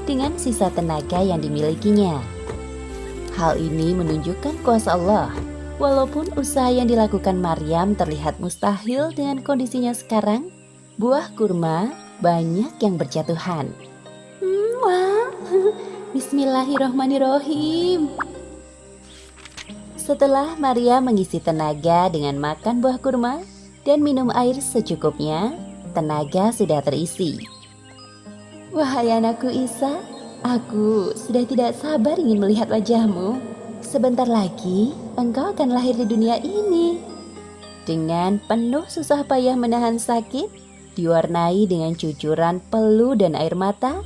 dengan sisa tenaga yang dimilikinya. Hal ini menunjukkan kuasa Allah. Walaupun usaha yang dilakukan Maryam terlihat mustahil dengan kondisinya sekarang, buah kurma banyak yang berjatuhan. Wah, Bismillahirrohmanirrohim. Setelah Maryam mengisi tenaga dengan makan buah kurma dan minum air secukupnya, tenaga sudah terisi. Wahai anakku Isa, aku sudah tidak sabar ingin melihat wajahmu. Sebentar lagi engkau akan lahir di dunia ini. Dengan penuh susah payah menahan sakit, diwarnai dengan cucuran peluh dan air mata,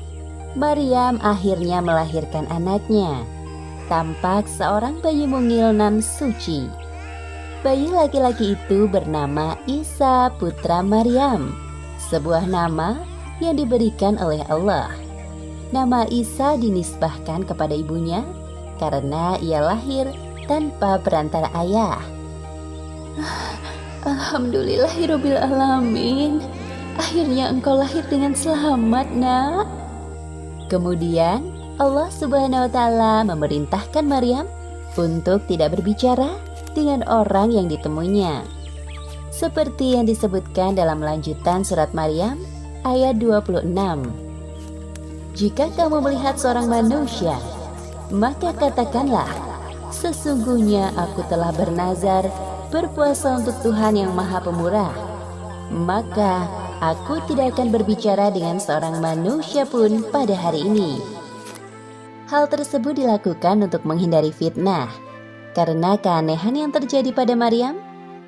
Maryam akhirnya melahirkan anaknya. Tampak seorang bayi mungil nan suci. Bayi laki-laki itu bernama Isa putra Maryam, sebuah nama yang diberikan oleh Allah. Nama Isa dinisbahkan kepada ibunya karena ia lahir tanpa perantara ayah. Alhamdulillahirabbil alamin. Akhirnya engkau lahir dengan selamat, Nak. Kemudian Allah Subhanahu wa Ta'ala memerintahkan Maryam untuk tidak berbicara dengan orang yang ditemuinya. Seperti yang disebutkan dalam lanjutan surat Maryam ayat 26. Jika kamu melihat seorang manusia, maka katakanlah, sesungguhnya aku telah bernazar berpuasa untuk Tuhan yang Maha Pemurah. Maka aku tidak akan berbicara dengan seorang manusia pun pada hari ini. Hal tersebut dilakukan untuk menghindari fitnah, karena keanehan yang terjadi pada Maryam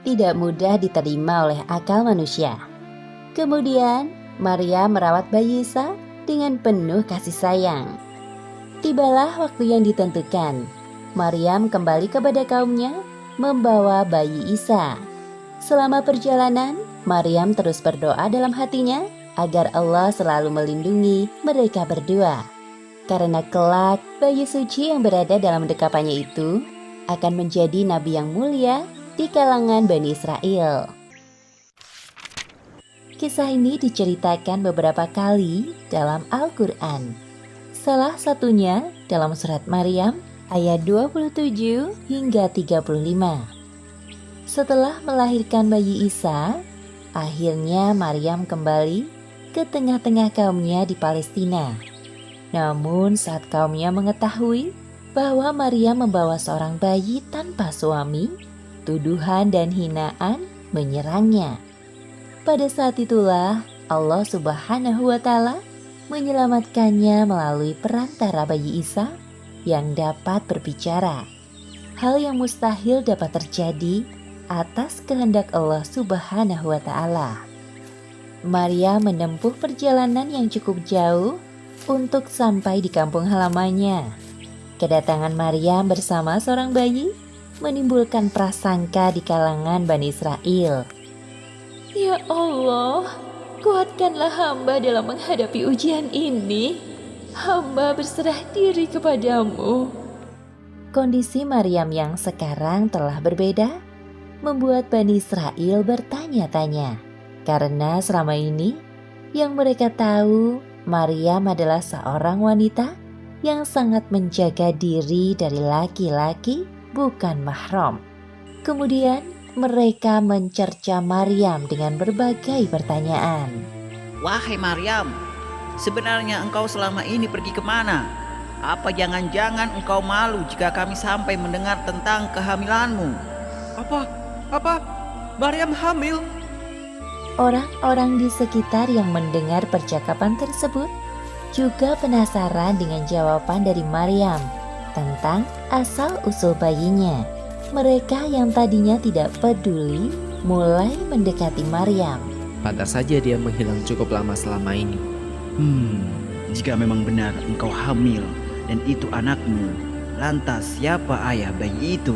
tidak mudah diterima oleh akal manusia. Kemudian, Maryam merawat bayi Isa dengan penuh kasih sayang. Tibalah waktu yang ditentukan. Maryam kembali kepada kaumnya, membawa bayi Isa. Selama perjalanan, Maryam terus berdoa dalam hatinya agar Allah selalu melindungi mereka berdua. Karena kelak bayi suci yang berada dalam dekapannya itu akan menjadi nabi yang mulia di kalangan Bani Israel. Kisah ini diceritakan beberapa kali dalam Al-Quran. Salah satunya dalam surat Maryam ayat 27 hingga 35. Setelah melahirkan bayi Isa, akhirnya Maryam kembali ke tengah-tengah kaumnya di Palestina. Namun saat kaumnya mengetahui bahwa Maryam membawa seorang bayi tanpa suami, tuduhan dan hinaan menyerangnya. Pada saat itulah Allah Subhanahu wa Ta'ala menyelamatkannya melalui perantara bayi Isa yang dapat berbicara. Hal yang mustahil dapat terjadi atas kehendak Allah Subhanahu wa Ta'ala. Maryam menempuh perjalanan yang cukup jauh untuk sampai di kampung halamannya. Kedatangan Maryam bersama seorang bayi menimbulkan prasangka di kalangan Bani Israel. Ya Allah, kuatkanlah hamba dalam menghadapi ujian ini. Hamba berserah diri kepadamu. Kondisi Maryam yang sekarang telah berbeda membuat Bani Israel bertanya-tanya. Karena selama ini yang mereka tahu Maryam adalah seorang wanita yang sangat menjaga diri dari laki-laki bukan mahram. Kemudian mereka mencerca Maryam dengan berbagai pertanyaan. Wahai Maryam, sebenarnya engkau selama ini pergi kemana? Apa jangan-jangan engkau malu jika kami sampai mendengar tentang kehamilanmu? Apa? Maryam hamil? Orang-orang di sekitar yang mendengar percakapan tersebut juga penasaran dengan jawaban dari Maryam tentang asal-usul bayinya. Mereka yang tadinya tidak peduli mulai mendekati Maryam. Pantas saja dia menghilang cukup lama selama ini. Jika memang benar engkau hamil dan itu anakmu, lantas siapa ayah bayi itu?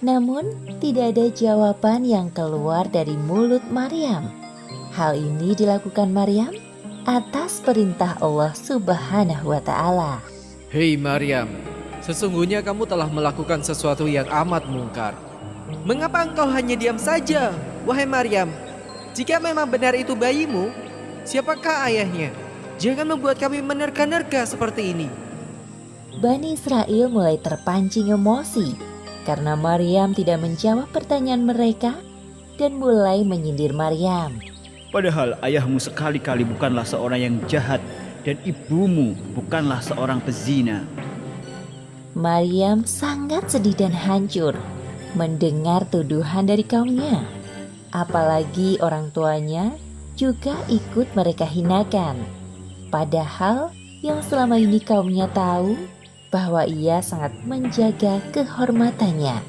Namun, tidak ada jawaban yang keluar dari mulut Maryam. Hal ini dilakukan Maryam atas perintah Allah Subhanahu wa Ta'ala. Hei Maryam, sesungguhnya kamu telah melakukan sesuatu yang amat mungkar. Mengapa engkau hanya diam saja, wahai Maryam? Jika memang benar itu bayimu, siapakah ayahnya? Jangan membuat kami menerka-nerka seperti ini. Bani Israel mulai terpancing emosi karena Maryam tidak menjawab pertanyaan mereka dan mulai menyindir Maryam. Padahal ayahmu sekali-kali bukanlah seorang yang jahat dan ibumu bukanlah seorang pezina. Maryam sangat sedih dan hancur mendengar tuduhan dari kaumnya. Apalagi orang tuanya juga ikut mereka hinakan. Padahal yang selama ini kaumnya tahu bahwa ia sangat menjaga kehormatannya.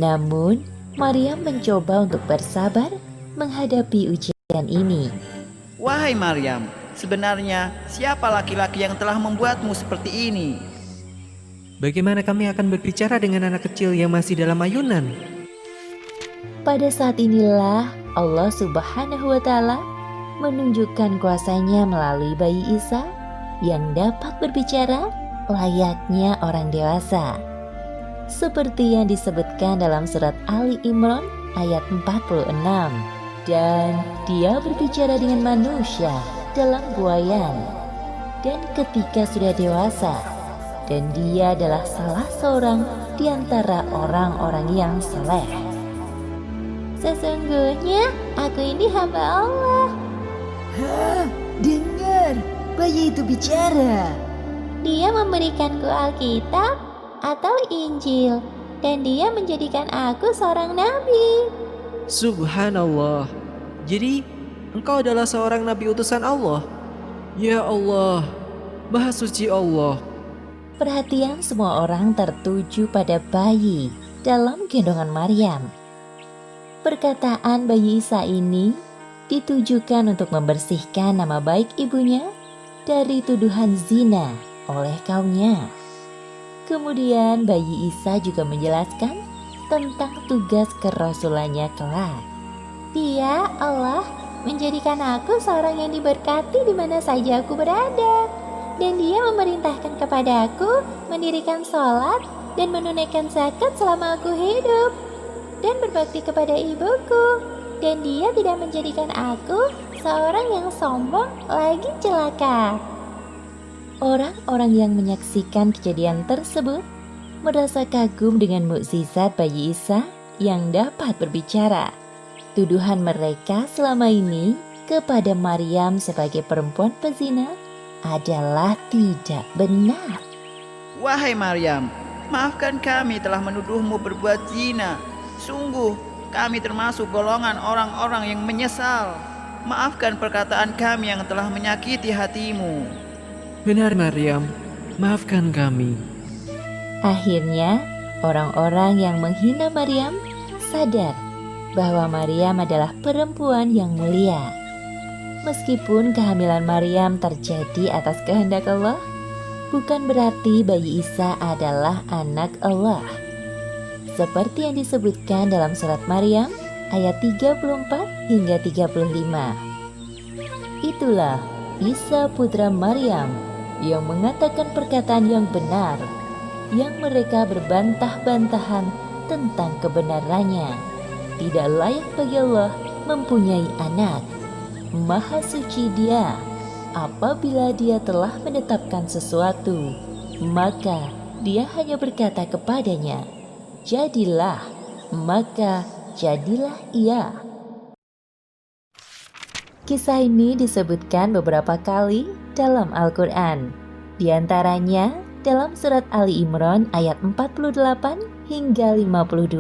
Namun, Maryam mencoba untuk bersabar menghadapi ujian ini. Wahai Maryam, sebenarnya siapa laki-laki yang telah membuatmu seperti ini? Bagaimana kami akan berbicara dengan anak kecil yang masih dalam ayunan? Pada saat inilah Allah Subhanahu wa Ta'ala menunjukkan kuasanya melalui bayi Isa yang dapat berbicara layaknya orang dewasa. Seperti yang disebutkan dalam surat Ali Imran ayat 46. Dan dia berbicara dengan manusia dalam buayan. Dan ketika sudah dewasa, dan dia adalah salah seorang di antara orang-orang yang saleh. Sesungguhnya aku ini hamba Allah. Hah, dengar, bayi itu bicara. Dia memberikanku Alkitab atau Injil, dan dia menjadikan aku seorang nabi. Subhanallah. Jadi, engkau adalah seorang nabi utusan Allah? Ya Allah, Maha Suci Allah. Perhatian semua orang tertuju pada bayi dalam gendongan Maryam. Perkataan bayi Isa ini ditujukan untuk membersihkan nama baik ibunya dari tuduhan zina oleh kaumnya. Kemudian bayi Isa juga menjelaskan tentang tugas kerasulannya kelak. Dia, Allah, menjadikan aku seorang yang diberkati di mana saja aku berada. Dan dia memerintahkan kepada aku mendirikan sholat dan menunaikan zakat selama aku hidup. Dan berbakti kepada ibuku. Dan dia tidak menjadikan aku seorang yang sombong lagi celaka. Orang-orang yang menyaksikan kejadian tersebut merasa kagum dengan mukjizat bayi Isa yang dapat berbicara. Tuduhan mereka selama ini kepada Maryam sebagai perempuan pezina adalah tidak benar. Wahai Maryam, maafkan kami telah menuduhmu berbuat zina. Sungguh, kami termasuk golongan orang-orang yang menyesal. Maafkan perkataan kami yang telah menyakiti hatimu. Benar Maryam, maafkan kami. Akhirnya, orang-orang yang menghina Maryam sadar bahwa Maryam adalah perempuan yang mulia. Meskipun kehamilan Maryam terjadi atas kehendak Allah, bukan berarti bayi Isa adalah anak Allah. Seperti yang disebutkan dalam surat Maryam ayat 34 hingga 35. Itulah Isa putra Maryam yang mengatakan perkataan yang benar, yang mereka berbantah-bantahan tentang kebenarannya. Tidak layak bagi Allah mempunyai anak. Maha suci Dia. Apabila Dia telah menetapkan sesuatu, maka Dia hanya berkata kepadanya, jadilah, maka jadilah ia. Kisah ini disebutkan beberapa kali dalam Al-Quran. Di antaranya dalam surat Ali Imran ayat 48 hingga 52.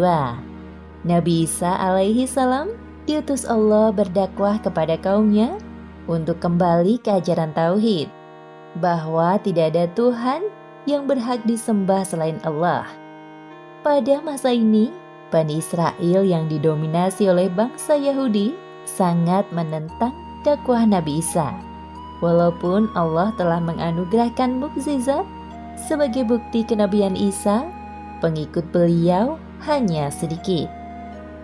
Nabi Isa alaihi salam diutus Allah berdakwah kepada kaumnya untuk kembali ke ajaran tauhid, bahwa tidak ada Tuhan yang berhak disembah selain Allah. Pada masa ini, Bani Israel yang didominasi oleh bangsa Yahudi sangat menentang dakwah Nabi Isa. Walaupun Allah telah menganugerahkan mukjizat sebagai bukti kenabian Isa, pengikut beliau hanya sedikit.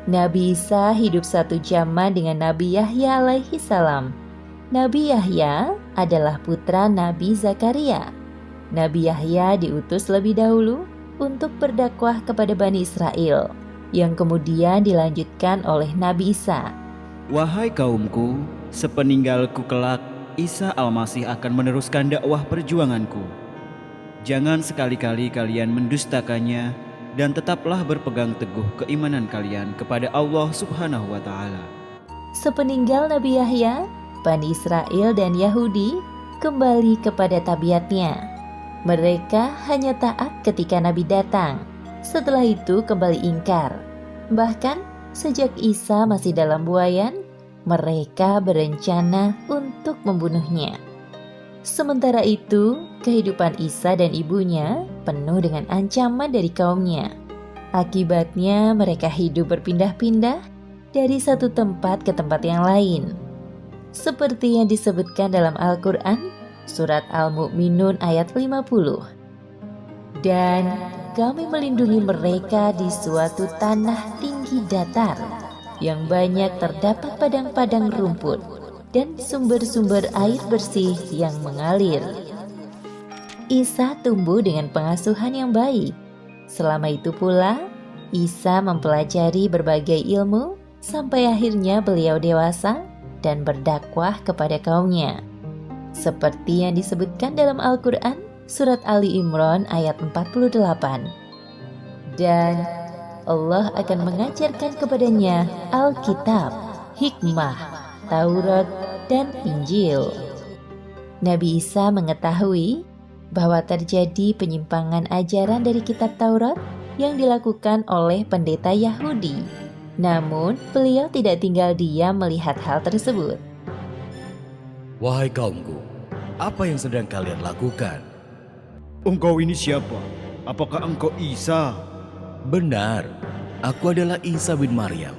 Nabi Isa hidup satu zaman dengan Nabi Yahya alaihi salam. Nabi Yahya adalah putra Nabi Zakaria. Nabi Yahya diutus lebih dahulu untuk berdakwah kepada Bani Israel, yang kemudian dilanjutkan oleh Nabi Isa. Wahai kaumku, sepeninggalku kelak, Isa Al-Masih akan meneruskan dakwah perjuanganku. Jangan sekali-kali kalian mendustakannya dan tetaplah berpegang teguh keimanan kalian kepada Allah Subhanahu wa Ta'ala. Sepeninggal Nabi Yahya, Bani Israel dan Yahudi kembali kepada tabiatnya. Mereka hanya taat ketika Nabi datang. Setelah itu kembali ingkar. Bahkan sejak Isa masih dalam buayan, mereka berencana untuk membunuhnya. Sementara itu, kehidupan Isa dan ibunya penuh dengan ancaman dari kaumnya. Akibatnya mereka hidup berpindah-pindah dari satu tempat ke tempat yang lain. Seperti yang disebutkan dalam Al-Quran, surat Al-Mu'minun ayat 50. Dan kami melindungi mereka di suatu tanah tinggi datar, yang banyak terdapat padang-padang rumput dan sumber-sumber air bersih yang mengalir. Isa tumbuh dengan pengasuhan yang baik. Selama itu pula, Isa mempelajari berbagai ilmu sampai akhirnya beliau dewasa dan berdakwah kepada kaumnya. Seperti yang disebutkan dalam Al-Quran, surat Ali Imran ayat 48. Dan Allah akan mengajarkan kepadanya Alkitab, hikmah, Taurat, dan Injil. Nabi Isa mengetahui bahwa terjadi penyimpangan ajaran dari kitab Taurat yang dilakukan oleh pendeta Yahudi. Namun, beliau tidak tinggal diam melihat hal tersebut. Wahai kaumku, apa yang sedang kalian lakukan? Engkau ini siapa? Apakah engkau Isa? Benar, aku adalah Isa bin Maryam.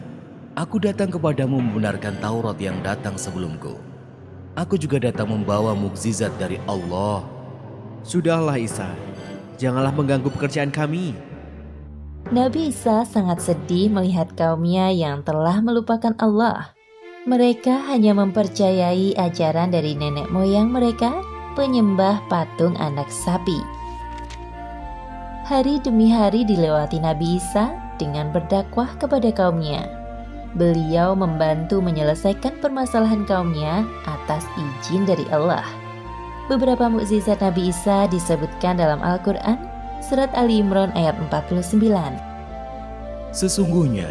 Aku datang kepadamu membenarkan Taurat yang datang sebelumku. Aku juga datang membawa mukjizat dari Allah. Sudahlah Isa, janganlah mengganggu pekerjaan kami. Nabi Isa sangat sedih melihat kaumnya yang telah melupakan Allah. Mereka hanya mempercayai ajaran dari nenek moyang mereka, penyembah patung anak sapi. Hari demi hari dilewati Nabi Isa dengan berdakwah kepada kaumnya. Beliau membantu menyelesaikan permasalahan kaumnya atas izin dari Allah. Beberapa mukjizat Nabi Isa disebutkan dalam Al-Quran, surat Ali Imran ayat 49. Sesungguhnya,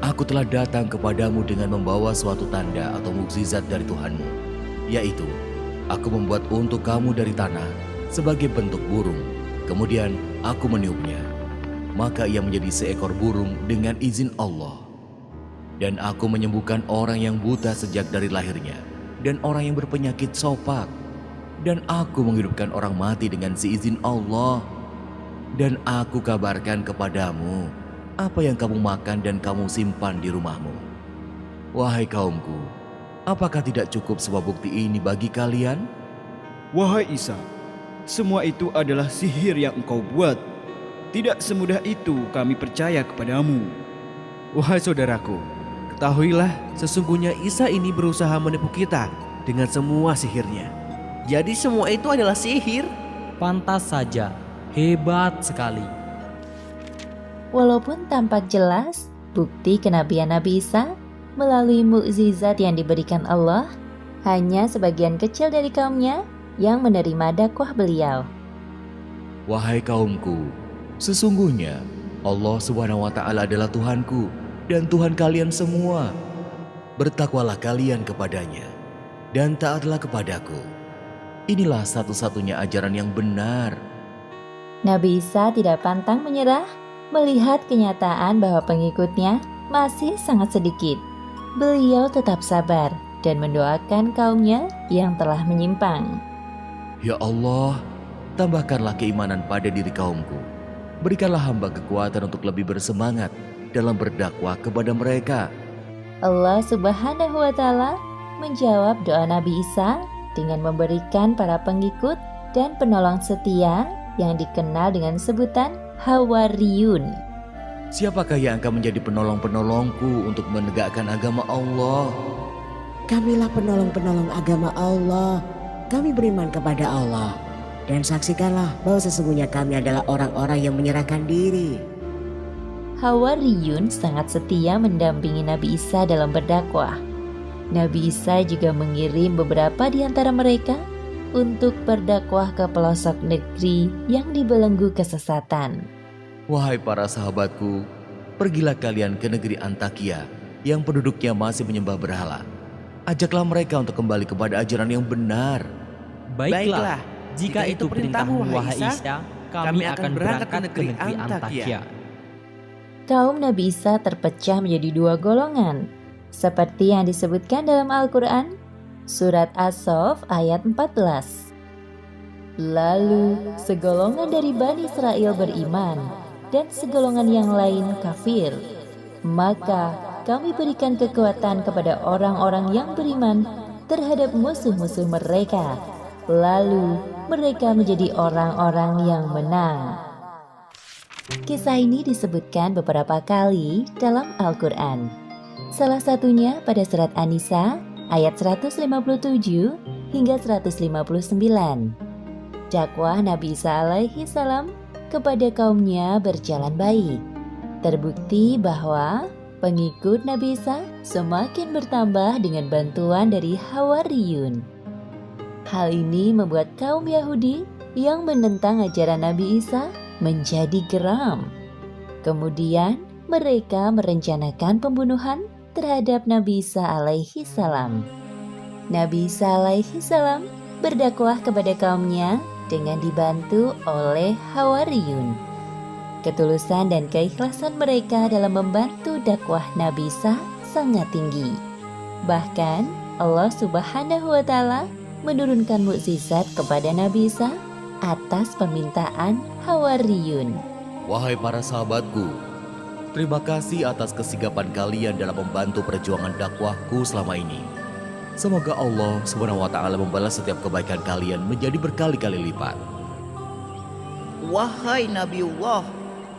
aku telah datang kepadamu dengan membawa suatu tanda atau mukjizat dari Tuhanmu, yaitu, aku membuat untuk kamu dari tanah sebagai bentuk burung, kemudian aku meniupnya. Maka ia menjadi seekor burung dengan izin Allah. Dan aku menyembuhkan orang yang buta sejak dari lahirnya, dan orang yang berpenyakit sopak. Dan aku menghidupkan orang mati dengan seizin Allah. Dan aku kabarkan kepadamu apa yang kamu makan dan kamu simpan di rumahmu. Wahai kaumku, apakah tidak cukup sebuah bukti ini bagi kalian? Wahai Isa, semua itu adalah sihir yang engkau buat. Tidak semudah itu kami percaya kepadamu. Wahai saudaraku, ketahuilah sesungguhnya Isa ini berusaha menipu kita dengan semua sihirnya. Jadi semua itu adalah sihir? Pantas saja, hebat sekali. Walaupun tampak jelas bukti kenabian Nabi Isa melalui mukjizat yang diberikan Allah, hanya sebagian kecil dari kaumnya yang menerima dakwah beliau. Wahai kaumku, sesungguhnya Allah Subhanahu wa Ta'ala adalah Tuhanku dan Tuhan kalian semua. Bertakwalah kalian kepadanya dan taatlah kepadaku. Inilah satu-satunya ajaran yang benar. Nabi Isa tidak pantang menyerah melihat kenyataan bahwa pengikutnya masih sangat sedikit. Beliau tetap sabar dan mendoakan kaumnya yang telah menyimpang. Ya Allah, tambahkanlah keimanan pada diri kaumku. Berikanlah hamba kekuatan untuk lebih bersemangat dalam berdakwah kepada mereka. Allah Subhanahu wa Ta'ala menjawab doa Nabi Isa dengan memberikan para pengikut dan penolong setia yang dikenal dengan sebutan Hawariyun. Siapakah yang akan menjadi penolong-penolongku untuk menegakkan agama Allah? Kamilah penolong-penolong agama Allah. Kami beriman kepada Allah. Dan saksikanlah bahwa sesungguhnya kami adalah orang-orang yang menyerahkan diri. Hawariyun sangat setia mendampingi Nabi Isa dalam berdakwah. Nabi Isa juga mengirim beberapa di antara mereka untuk berdakwah ke pelosok negeri yang dibelenggu kesesatan. Wahai para sahabatku, pergilah kalian ke negeri Antakia yang penduduknya masih menyembah berhala. Ajaklah mereka untuk kembali kepada ajaran yang benar. Baiklah, jika itu perintahmu wahai Isa, kami akan berangkat ke negeri Antakia. Kaum Nabi Isa terpecah menjadi dua golongan, seperti yang disebutkan dalam Al-Quran, Surat As-Saff ayat 14. Lalu segolongan dari Bani Israel beriman dan segolongan yang lain kafir. Maka kami berikan kekuatan kepada orang-orang yang beriman terhadap musuh-musuh mereka. Lalu mereka menjadi orang-orang yang menang. Kisah ini disebutkan beberapa kali dalam Al-Quran. Salah satunya pada surat An-Nisa ayat 157 hingga 159. Dakwah Nabi Isa alaihi salam kepada kaumnya berjalan baik. Terbukti bahwa pengikut Nabi Isa semakin bertambah dengan bantuan dari Hawariyun. Hal ini membuat kaum Yahudi yang menentang ajaran Nabi Isa menjadi geram. Kemudian mereka merencanakan pembunuhan terhadap Nabi Isa alaihi salam. Nabi Isa alaihi salam berdakwah kepada kaumnya dengan dibantu oleh Hawariyun. Ketulusan dan keikhlasan mereka dalam membantu dakwah Nabi Isa sangat tinggi. Bahkan Allah Subhanahu wa Ta'ala menurunkan mukjizat kepada Nabi Isa atas permintaan Hawariyun. Wahai para sahabatku, terima kasih atas kesigapan kalian dalam membantu perjuangan dakwahku selama ini. Semoga Allah SWT membalas setiap kebaikan kalian menjadi berkali-kali lipat. Wahai Nabiullah,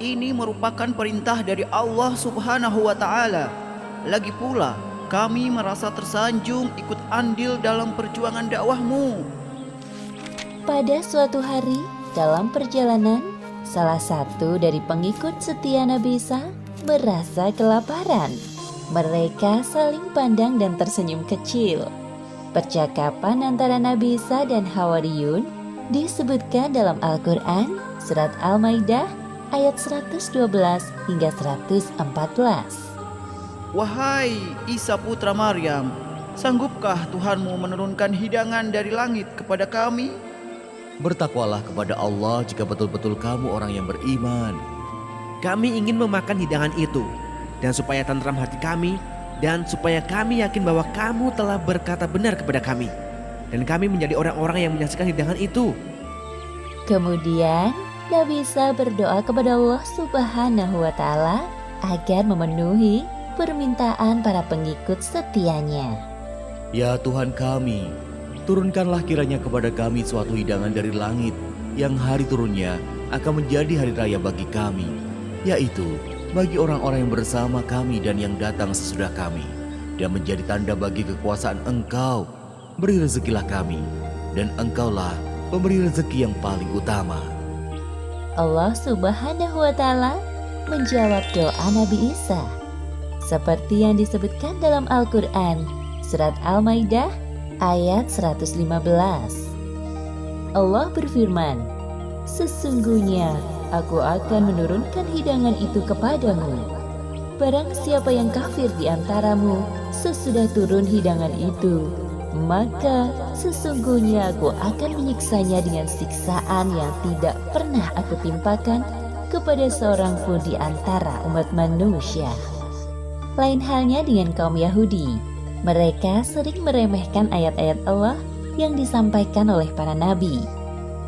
ini merupakan perintah dari Allah Subhanahu wa Ta'ala. Lagi pula, kami merasa tersanjung ikut andil dalam perjuangan dakwahmu. Pada suatu hari dalam perjalanan, salah satu dari pengikut setia Nabi Isa merasa kelaparan. Mereka saling pandang dan tersenyum kecil. Percakapan antara Nabi Isa dan Hawariyun disebutkan dalam Al-Quran surat Al-Maidah ayat 112 hingga 114. Wahai Isa putra Maryam, sanggupkah Tuhanmu menurunkan hidangan dari langit kepada kami? Bertakwalah kepada Allah jika betul-betul kamu orang yang beriman. Kami ingin memakan hidangan itu, dan supaya tentram hati kami, dan supaya kami yakin bahwa kamu telah berkata benar kepada kami, dan kami menjadi orang-orang yang menyaksikan hidangan itu. Kemudian Nabi Isa berdoa kepada Allah Subhanahu wa Ta'ala agar memenuhi permintaan para pengikut setianya. Ya Tuhan kami, turunkanlah kiranya kepada kami suatu hidangan dari langit yang hari turunnya akan menjadi hari raya bagi kami, yaitu bagi orang-orang yang bersama kami dan yang datang sesudah kami, dan menjadi tanda bagi kekuasaan Engkau. Beri rezekilah kami, dan Engkaulah pemberi rezeki yang paling utama. Allah Subhanahu wa Ta'ala menjawab doa Nabi Isa seperti yang disebutkan dalam Al-Quran surat Al-Maidah ayat 115. Allah berfirman, sesungguhnya Aku akan menurunkan hidangan itu kepadamu. Barang siapa yang kafir di antaramu sesudah turun hidangan itu, maka sesungguhnya aku akan menyiksanya dengan siksaan yang tidak pernah aku timpakan kepada seorang pun di antara umat manusia. Lain halnya dengan kaum Yahudi. Mereka sering meremehkan ayat-ayat Allah yang disampaikan oleh para nabi.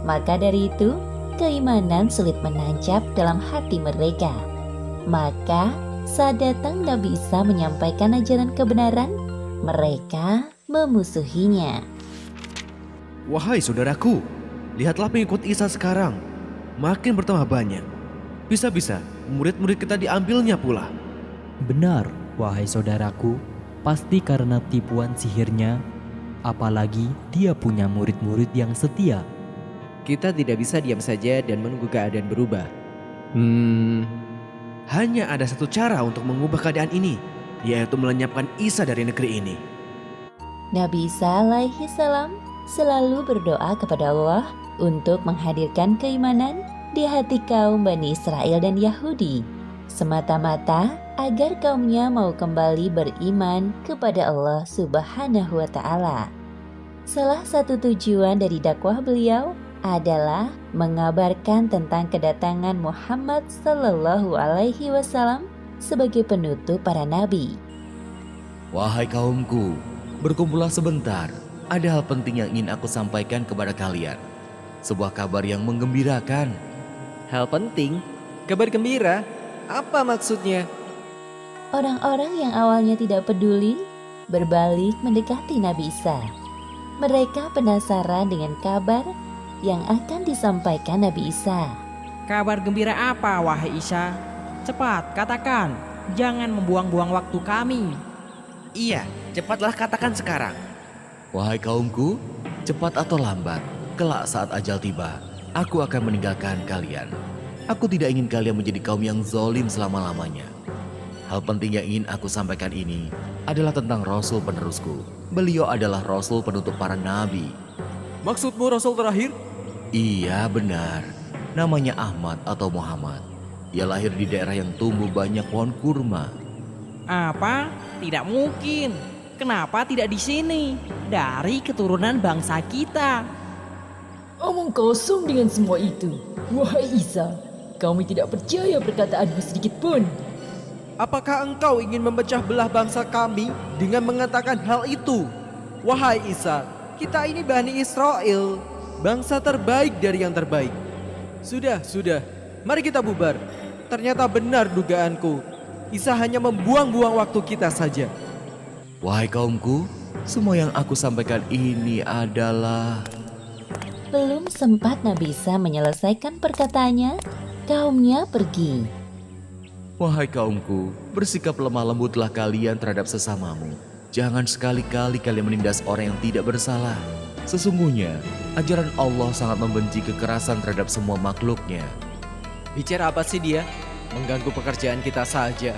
Maka dari itu, keimanan sulit menancap dalam hati mereka. Maka saat datang Nabi Isa menyampaikan ajaran kebenaran, mereka memusuhinya. Wahai saudaraku, lihatlah pengikut Isa sekarang, makin bertambah banyak. Bisa-bisa murid-murid kita diambilnya pula. Benar, wahai saudaraku, pasti karena tipuan sihirnya, apalagi dia punya murid-murid yang setia. Kita tidak bisa diam saja dan menunggu keadaan berubah. Hanya ada satu cara untuk mengubah keadaan ini, yaitu melenyapkan Isa dari negeri ini. Nabi Isa alaihi salam selalu berdoa kepada Allah untuk menghadirkan keimanan di hati kaum Bani Israel dan Yahudi, semata-mata agar kaumnya mau kembali beriman kepada Allah Subhanahu wa Ta'ala. Salah satu tujuan dari dakwah beliau adalah mengabarkan tentang kedatangan Muhammad Sallallahu Alaihi Wasallam sebagai penutup para nabi. Wahai kaumku, berkumpullah sebentar. Ada hal penting yang ingin aku sampaikan kepada kalian. Sebuah kabar yang menggembirakan. Hal penting? Kabar gembira? Apa maksudnya? Orang-orang yang awalnya tidak peduli berbalik mendekati Nabi Isa. Mereka penasaran dengan kabar yang akan disampaikan Nabi Isa. Kabar gembira apa, wahai Isa? Cepat katakan, jangan membuang-buang waktu kami. Iya, cepatlah katakan sekarang. Wahai kaumku, cepat atau lambat, kelak saat ajal tiba, aku akan meninggalkan kalian. Aku tidak ingin kalian menjadi kaum yang zalim selama-lamanya. Hal penting yang ingin aku sampaikan ini adalah tentang Rasul penerusku. Beliau adalah Rasul penutup para nabi. Maksudmu Rasul terakhir? Iya benar, namanya Ahmad atau Muhammad. Ia lahir di daerah yang tumbuh banyak pohon kurma. Apa? Tidak mungkin. Kenapa tidak di sini? Dari keturunan bangsa kita. Omong kosong dengan semua itu. Wahai Isa, kami tidak percaya perkataanmu sedikit pun. Apakah engkau ingin memecah belah bangsa kami dengan mengatakan hal itu? Wahai Isa, kita ini Bani Israel, bangsa terbaik dari yang terbaik. Sudah, mari kita bubar. Ternyata benar dugaanku. Isa hanya membuang-buang waktu kita saja. Wahai kaumku, semua yang aku sampaikan ini adalah... Belum sempat Nabi Isa menyelesaikan perkataannya, kaumnya pergi. Wahai kaumku, bersikap lemah lembutlah kalian terhadap sesamamu. Jangan sekali-kali kalian menindas orang yang tidak bersalah. Sesungguhnya, ajaran Allah sangat membenci kekerasan terhadap semua makhluknya. Bicara apa sih dia? Mengganggu pekerjaan kita saja.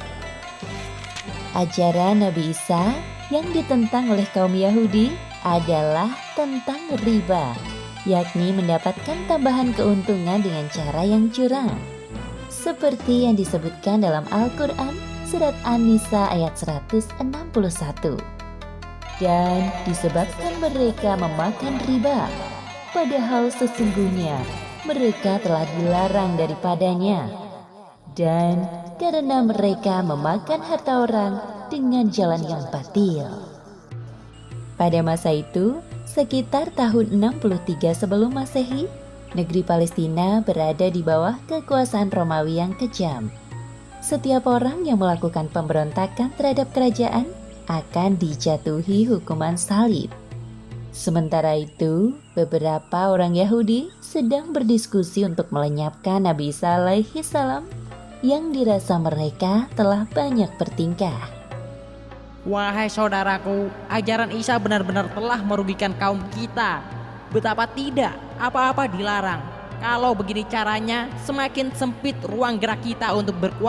Ajaran Nabi Isa yang ditentang oleh kaum Yahudi adalah tentang riba, yakni mendapatkan tambahan keuntungan dengan cara yang curang. Seperti yang disebutkan dalam Al-Quran surat An-Nisa ayat 161. Dan disebabkan mereka memakan riba, padahal sesungguhnya mereka telah dilarang daripadanya. Dan karena mereka memakan harta orang dengan jalan yang batil. Pada masa itu, sekitar tahun 63 sebelum Masehi, negeri Palestina berada di bawah kekuasaan Romawi yang kejam. Setiap orang yang melakukan pemberontakan terhadap kerajaan akan dijatuhi hukuman salib. Sementara itu, beberapa orang Yahudi sedang berdiskusi untuk melenyapkan Nabi Isa alaihi salam yang dirasa mereka telah banyak bertingkah. Wahai saudaraku, ajaran Isa benar-benar telah merugikan kaum kita. Betapa tidak, apa-apa dilarang. Kalau begini caranya, semakin sempit ruang gerak kita untuk berkuasa.